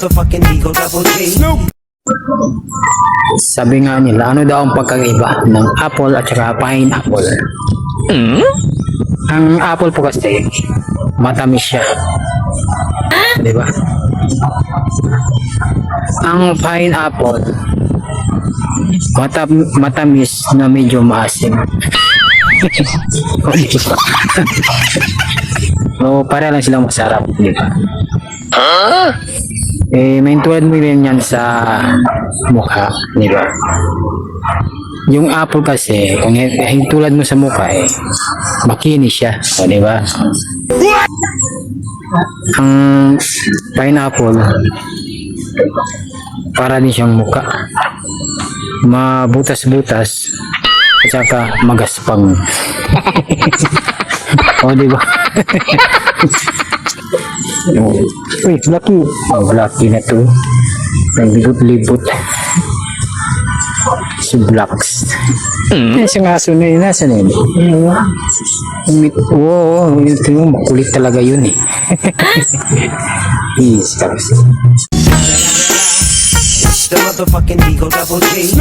motherfucking Eagle Double G. Sabi nga nila, ano daw ang pagkakaiba ng apple at saka pineapple? Ang apple po kasi, matamis siya. Di ba? Ang pineapple, matamis na medyo maasim. O, di ba? So, para lang silang masarap, di ba? May tulad mo rin yan sa mukha, di ba? Yung apple kasi, kung tulad mo sa mukha, makinis siya, o, di ba? Ang pineapple, para din siyang mukha. Mabutas-butas, at saka magaspang. O, di ba? Uy, laki. Oh, laki na to. Naglibot-libot. Si Blacks. Isang aso na yun. Nasaan yun? Oo, ito yung makulit talaga yun eh. Yes, The motherfucking Eagle Double G.